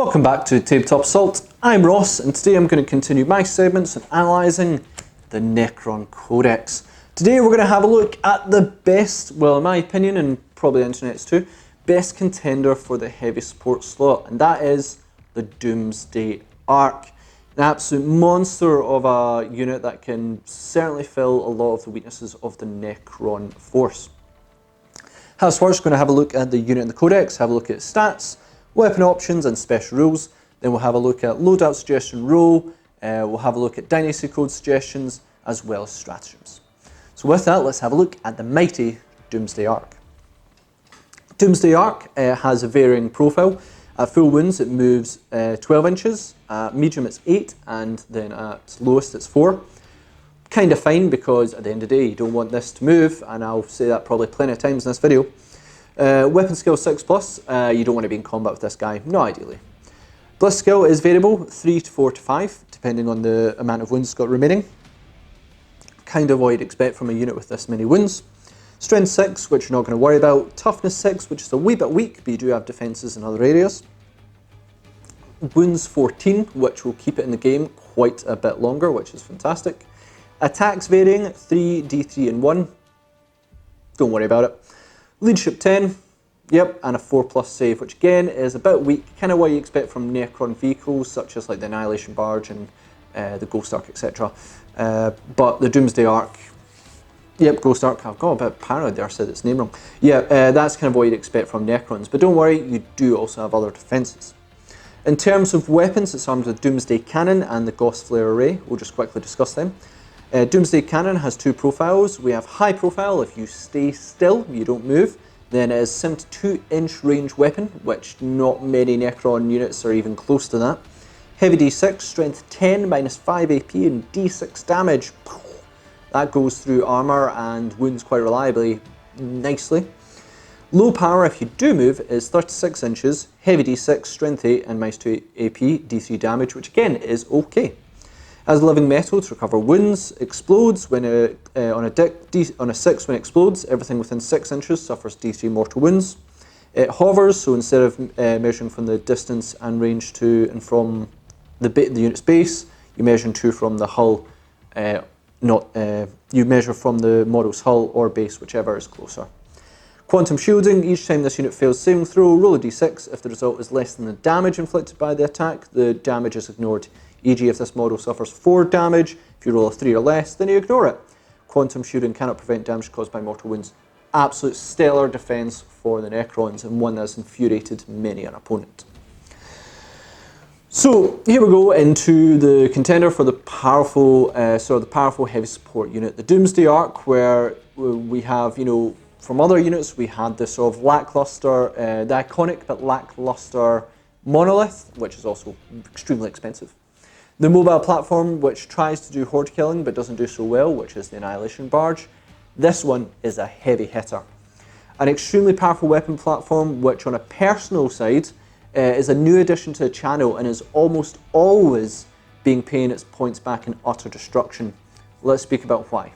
Welcome back to Tabletop Assault. I'm Ross, and today I'm going to continue my segments on analysing the Necron Codex. Today we're going to have a look at the best, well in my opinion, and probably the internet's too, best contender for the heavy support slot, and that is the Doomsday Ark. An absolute monster of a unit that can certainly fill a lot of the weaknesses of the Necron force. How this works, we're going to have a look at the unit in the Codex, have a look at its stats, weapon options and special rules. Then we'll have a look at loadout suggestion rule, we'll have a look at dynasty code suggestions, as well as stratagems. So with that, let's have a look at the mighty Doomsday Ark. Doomsday Ark has a varying profile. At full wounds it moves 12 inches, at medium it's 8, and then at its lowest it's 4. Kind of fine, because at the end of the day you don't want this to move, and I'll say that probably plenty of times in this video. Weapon skill 6+, you don't want to be in combat with this guy, not ideally. Bliss skill is variable, 3 to 4 to 5, depending on the amount of wounds it's got remaining. Kind of what you'd expect from a unit with this many wounds. Strength 6, which you're not going to worry about. Toughness 6, which is a wee bit weak, but you do have defences in other areas. Wounds 14, which will keep it in the game quite a bit longer, which is fantastic. Attacks varying, 3, D3 and 1. Don't worry about it. Leadership 10, yep, and a 4+ save, which again is a bit weak, kind of what you expect from Necron vehicles, such as like the Annihilation Barge and the Ghost Ark, etc. But the Doomsday Ark, yep, Ghost Ark, I've got a bit paranoid there, I said its name wrong. Yeah, that's kind of what you'd expect from Necrons, but don't worry, you do also have other defences. In terms of weapons, it's armed with Doomsday Cannon and the Ghost Flare Array. We'll just quickly discuss them. Doomsday Cannon has two profiles. We have high profile, if you stay still, you don't move. Then it is 72-inch range weapon, which not many Necron units are even close to that. Heavy D6, strength 10, minus 5 AP and D6 damage. That goes through armour and wounds quite reliably, nicely. Low power, if you do move, is 36 inches, heavy D6, strength 8 and minus 2 AP, D3 damage, which again is okay. As living metal to recover wounds, explodes when on a 6 when it explodes, everything within 6 inches suffers D3 mortal wounds. It hovers, so instead of measuring from the distance and range to and from the unit's base, you measure to from the hull, you measure from the model's hull or base, whichever is closer. Quantum shielding, each time this unit fails saving throw, roll a d6. If the result is less than the damage inflicted by the attack, the damage is ignored. E.g. if this model suffers 4 damage, if you roll a 3 or less, then you ignore it. Quantum shielding cannot prevent damage caused by mortal wounds. Absolute stellar defense for the Necrons, and one that has infuriated many an opponent. So here we go into the contender for the powerful, the powerful heavy support unit, the Doomsday Ark, where we have, from other units, we had this sort of lackluster, the iconic but lackluster monolith, which is also extremely expensive. The mobile platform, which tries to do horde killing but doesn't do so well, which is the Annihilation Barge. This one is a heavy hitter. An extremely powerful weapon platform, which on a personal side is a new addition to the channel and is almost always being paying its points back in utter destruction. Let's speak about why.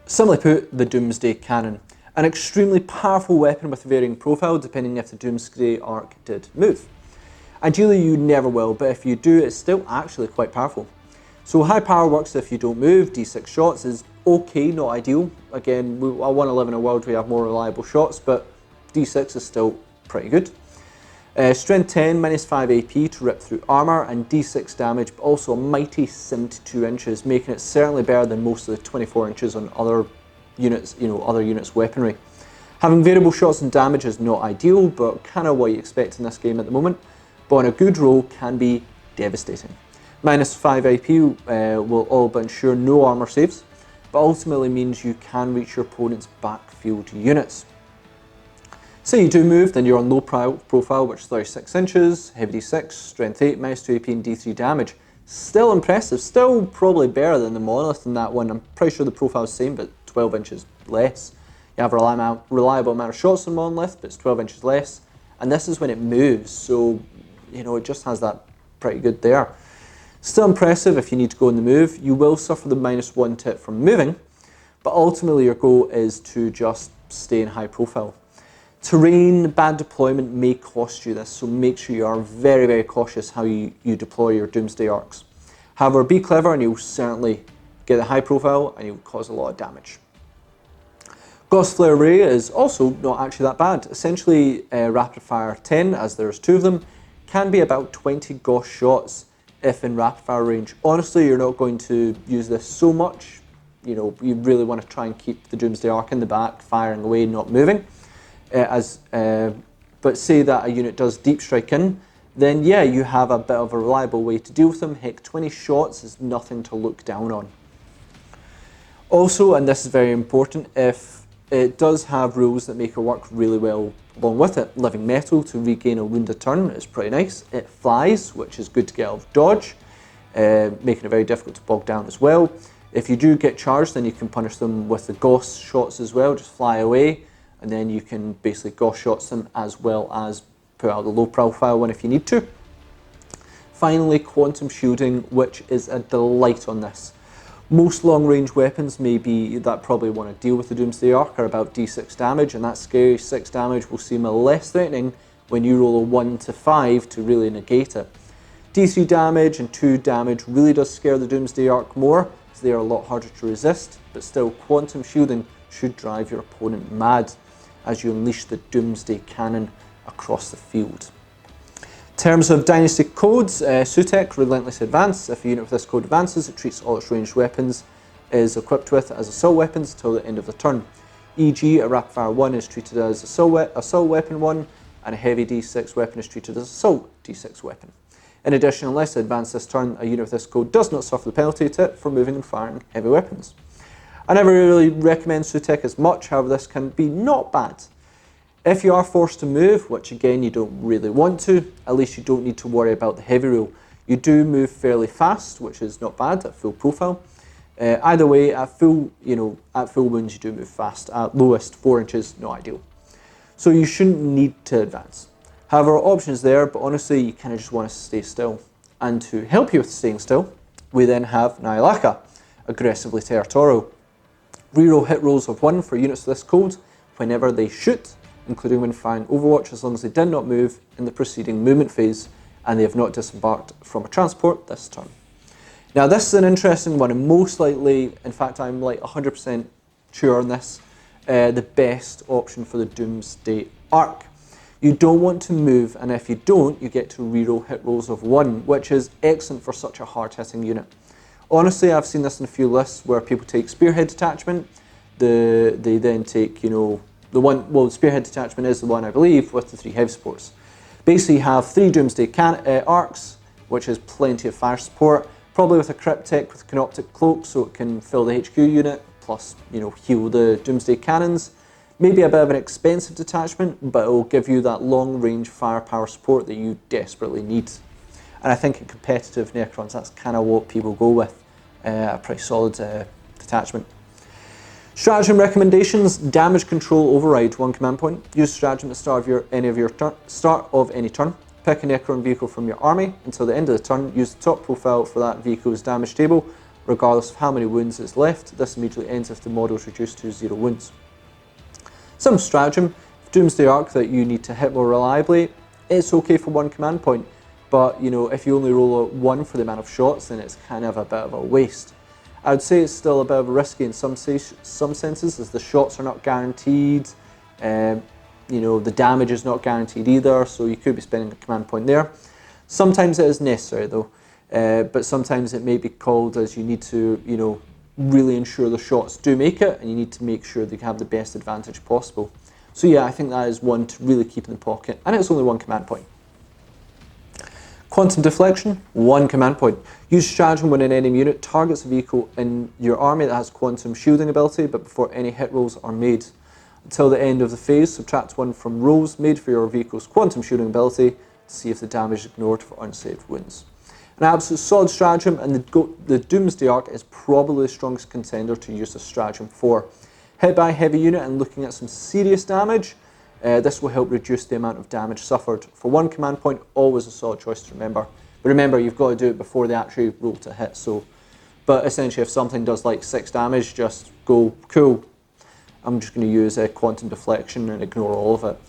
Simply put, the Doomsday Cannon. An extremely powerful weapon with varying profile depending if the Doomsday Ark did move. Ideally you never will, but if you do, it's still actually quite powerful. So high power works if you don't move. D6 shots is okay, not ideal. Again, I want to live in a world where you have more reliable shots, but D6 is still pretty good. Strength 10, minus 5 AP to rip through armour, and D6 damage, but also a mighty 72 inches, making it certainly better than most of the 24 inches on other units, other units' weaponry. Having variable shots and damage is not ideal, but kind of what you expect in this game at the moment. But on a good roll can be devastating. Minus 5 AP will all but ensure no armour saves, but ultimately means you can reach your opponent's backfield units. Say you do move, then you're on low profile, which is 36 inches, heavy D6, strength 8, minus 2 AP and D3 damage. Still impressive, still probably better than the monolith in that one. I'm pretty sure the profile is the same, but 12 inches less. You have a reliable amount of shots on monolith, but it's 12 inches less. And this is when it moves, so it just has that pretty good there. Still impressive if you need to go on the move. You will suffer the -1 tip from moving, but ultimately your goal is to just stay in high profile. Terrain, bad deployment may cost you this, so make sure you are very, very cautious how you deploy your Doomsday Arks. However, be clever and you'll certainly get a high profile and you'll cause a lot of damage. Gauss Flare Array is also not actually that bad. Essentially, rapid fire 10, as there's 2 of them, can be about 20 Gauss shots if in rapid fire range. Honestly, you're not going to use this so much. You know, you really want to try and keep the Doomsday Ark in the back, firing away, not moving. But say that a unit does deep strike in, then yeah, you have a bit of a reliable way to deal with them. Heck, 20 shots is nothing to look down on. Also, and this is very important, if it does have rules that make it work really well along with it. Living Metal to regain a wound a turn is pretty nice. It flies, which is good to get out of dodge, making it very difficult to bog down as well. If you do get charged, then you can punish them with the Gauss shots as well, just fly away, and then you can basically Gauss shots them as well as put out the low profile one if you need to. Finally, quantum shielding, which is a delight on this. Most long-range weapons that probably want to deal with the Doomsday Ark are about d6 damage, and that scary 6 damage will seem less threatening when you roll a 1 to 5 to really negate it. d3 damage and 2 damage really does scare the Doomsday Ark more, as they are a lot harder to resist, but still quantum shielding should drive your opponent mad as you unleash the Doomsday Cannon across the field. In terms of Dynasty codes, Sutek, Relentless Advance. If a unit with this code advances, it treats all its ranged weapons is equipped with as assault weapons until the end of the turn. E.g., a Rapid Fire 1 is treated as assault weapon 1, and a heavy D6 weapon is treated as assault D6 weapon. In addition, unless it advances this turn, a unit with this code does not suffer the penalty to it for moving and firing heavy weapons. I never really recommend Sutek as much, however this can be not bad. If you are forced to move, which again you don't really want to, at least you don't need to worry about the heavy rule. You do move fairly fast, which is not bad at full profile. Either way, at full wounds you do move fast. At lowest, 4 inches, not ideal. So you shouldn't need to advance. However, options there, but honestly you kind of just want to stay still. And to help you with staying still, we then have Nihilaka, Aggressively Territorial. Reroll hit rolls of 1 for units with this code whenever they shoot, including when firing Overwatch, as long as they did not move in the preceding movement phase and they have not disembarked from a transport this turn. Now this is an interesting one, and most likely, in fact I'm like 100% sure on this, the best option for the Doomsday Ark. You don't want to move, and if you don't, you get to reroll hit rolls of 1, which is excellent for such a hard-hitting unit. Honestly, I've seen this in a few lists where people take Spearhead Detachment, they then take, Spearhead Detachment is the one, I believe, with the 3 heavy supports. Basically, you have 3 Doomsday Arks, which is plenty of fire support, probably with a Cryptek with a Canoptic Cloak so it can fill the HQ unit, plus, heal the Doomsday Cannons. Maybe a bit of an expensive detachment, but it will give you that long-range firepower support that you desperately need. And I think in competitive Necrons, that's kind of what people go with, a pretty solid detachment. Stratagem recommendations: Damage Control Override, 1 command point. Use stratagem at the start of any turn. Pick a Necron vehicle from your army. Until the end of the turn, use the top profile for that vehicle's damage table, regardless of how many wounds is left. This immediately ends if the model is reduced to 0 wounds. Some stratagem: Doomsday Ark that you need to hit more reliably. It's okay for 1 command point, but if you only roll a 1 for the amount of shots, then it's kind of a bit of a waste. I would say it's still a bit of a risky in some senses, as the shots are not guaranteed. The damage is not guaranteed either, so you could be spending a command point there. Sometimes it is necessary though, but sometimes it may be called as you need to, really ensure the shots do make it, and you need to make sure they have the best advantage possible. So yeah, I think that is one to really keep in the pocket, and it's only 1 command point. Quantum Deflection, 1 command point. Use stratagem when an enemy unit targets a vehicle in your army that has quantum shielding ability, but before any hit rolls are made. Until the end of the phase, subtract 1 from rolls made for your vehicle's quantum shielding ability to see if the damage is ignored for unsaved wounds. An absolute solid stratagem, and the Doomsday Ark is probably the strongest contender to use this stratagem for. Hit by a heavy unit and looking at some serious damage, this will help reduce the amount of damage suffered. For 1 command point, always a solid choice to remember. But remember, you've got to do it before they actually roll to hit. But essentially, if something does like 6 damage, just go, cool. I'm just going to use quantum deflection and ignore all of it.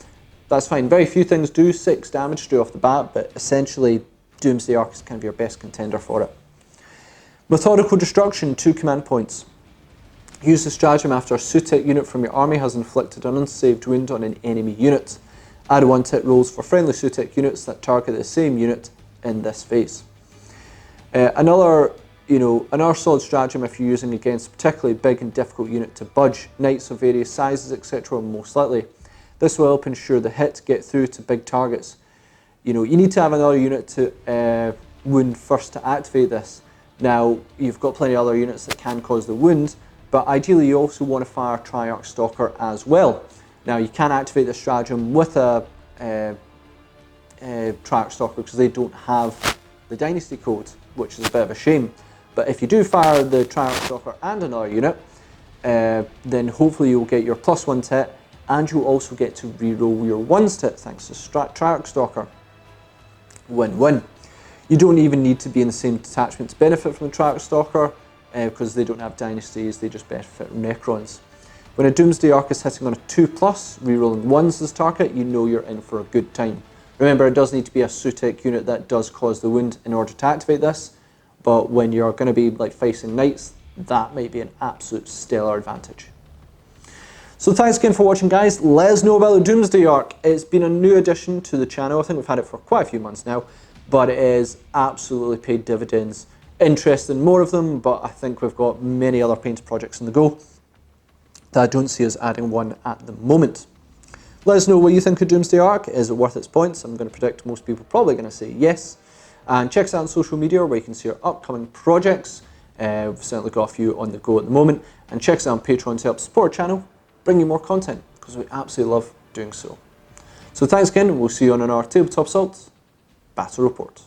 That's fine. Very few things do 6 damage straight off the bat, but essentially Doomsday Ark is kind of your best contender for it. Methodical Destruction, 2 command points. Use the stratagem after a Sutek unit from your army has inflicted an unsaved wound on an enemy unit. Add 1-tit rolls for friendly Sutek units that target the same unit in this phase. Another solid stratagem if you're using against a particularly big and difficult unit to budge, knights of various sizes, etc. most likely. This will help ensure the hit get through to big targets. You need to have another unit to wound first to activate this. Now, you've got plenty of other units that can cause the wound, but ideally you also want to fire Triarch Stalker as well. Now, you can activate the stratagem with a Triarch Stalker because they don't have the Dynasty code, which is a bit of a shame. But if you do fire the Triarch Stalker and another unit, then hopefully you'll get your +1 tit, and you'll also get to reroll your 1's tit thanks to Triarch Stalker. Win-win. You don't even need to be in the same detachment to benefit from the Triarch Stalker, because they don't have dynasties, they just benefit from Necrons. When a Doomsday Ark is hitting on a 2+, rerolling 1s as target, you know you're in for a good time. Remember, it does need to be a Sutek unit that does cause the wound in order to activate this, but when you're going to be facing knights, that may be an absolute stellar advantage. So thanks again for watching, guys. Let us know about the Doomsday Ark. It's been a new addition to the channel. I think we've had it for quite a few months now, but it is absolutely paid dividends. Interested in more of them, but I think we've got many other painted projects on the go that I don't see us adding one at the moment. Let us know what you think of Doomsday Ark. Is it worth its points? I'm going to predict most people are probably going to say yes. And check us out on social media where you can see our upcoming projects. We've certainly got a few on the go at the moment. And check us out on Patreon to help support our channel, bring you more content, because we absolutely love doing so. So thanks again, and we'll see you on our Tabletop Assault Battle Report.